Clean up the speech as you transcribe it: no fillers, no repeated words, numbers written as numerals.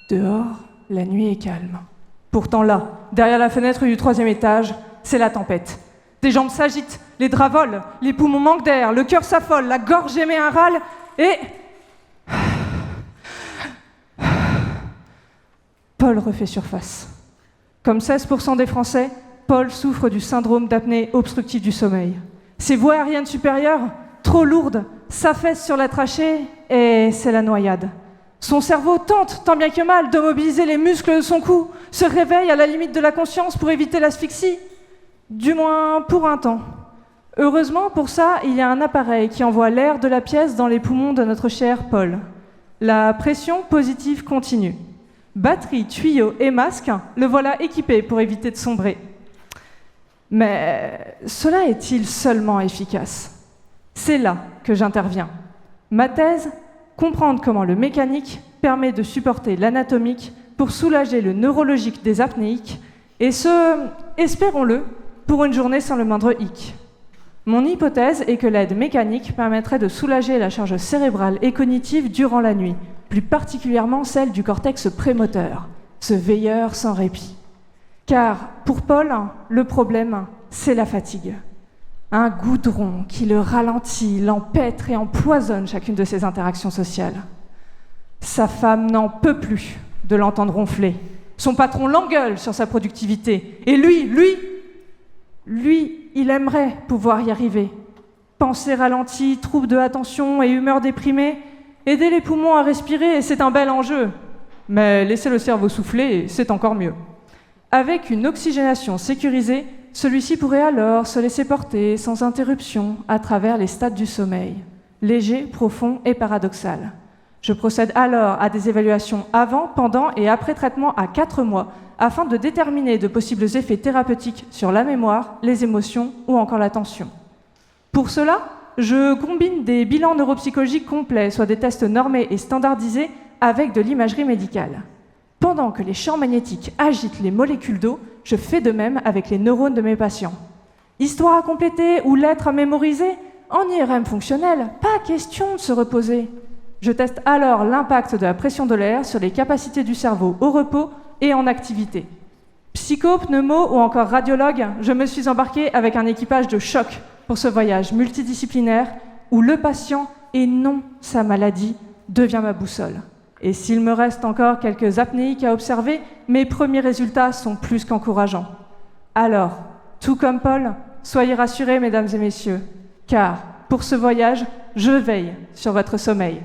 Dehors, la nuit est calme. Pourtant là, derrière la fenêtre du 3e étage, c'est la tempête. Des jambes s'agitent, les draps volent, les poumons manquent d'air, le cœur s'affole, la gorge émet un râle, et... Paul refait surface. Comme 16% des Français, Paul souffre du syndrome d'apnée obstructive du sommeil. Ses voies aériennes supérieures, trop lourdes, s'affaissent sur la trachée et c'est la noyade. Son cerveau tente, tant bien que mal, de mobiliser les muscles de son cou, se réveille à la limite de la conscience pour éviter l'asphyxie. Du moins pour un temps. Heureusement, pour ça, il y a un appareil qui envoie l'air de la pièce dans les poumons de notre cher Paul. La pression positive continue. Batterie, tuyaux et masque, le voilà équipé pour éviter de sombrer. Mais cela est-il seulement efficace ? C'est là que j'interviens. Ma thèse, comprendre comment le mécanique permet de supporter l'anatomique pour soulager le neurologique des apnéiques, et ce, espérons-le, pour une journée sans le moindre hic. Mon hypothèse est que l'aide mécanique permettrait de soulager la charge cérébrale et cognitive durant la nuit, plus particulièrement celle du cortex prémoteur, ce veilleur sans répit. Car, pour Paul, le problème, c'est la fatigue. Un goudron qui le ralentit, l'empêtre et empoisonne chacune de ses interactions sociales. Sa femme n'en peut plus de l'entendre ronfler. Son patron l'engueule sur sa productivité. Et lui, il aimerait pouvoir y arriver. Pensée ralentie, troubles de l'attention et humeur déprimée, aider les poumons à respirer, c'est un bel enjeu. Mais laisser le cerveau souffler, c'est encore mieux. Avec une oxygénation sécurisée, celui-ci pourrait alors se laisser porter sans interruption à travers les stades du sommeil, léger, profond et paradoxal. Je procède alors à des évaluations avant, pendant et après traitement à 4 mois afin de déterminer de possibles effets thérapeutiques sur la mémoire, les émotions ou encore l'attention. Pour cela, je combine des bilans neuropsychologiques complets, soit des tests normés et standardisés, avec de l'imagerie médicale. Pendant que les champs magnétiques agitent les molécules d'eau, je fais de même avec les neurones de mes patients. Histoire à compléter ou lettres à mémoriser, en IRM fonctionnel, pas question de se reposer. Je teste alors l'impact de la pression de l'air sur les capacités du cerveau au repos et en activité. Psycho, pneumo ou encore radiologue, je me suis embarqué avec un équipage de choc pour ce voyage multidisciplinaire où le patient, et non sa maladie, devient ma boussole. Et s'il me reste encore quelques apnéiques à observer, mes premiers résultats sont plus qu'encourageants. Alors, tout comme Paul, soyez rassurés, mesdames et messieurs, car pour ce voyage, je veille sur votre sommeil.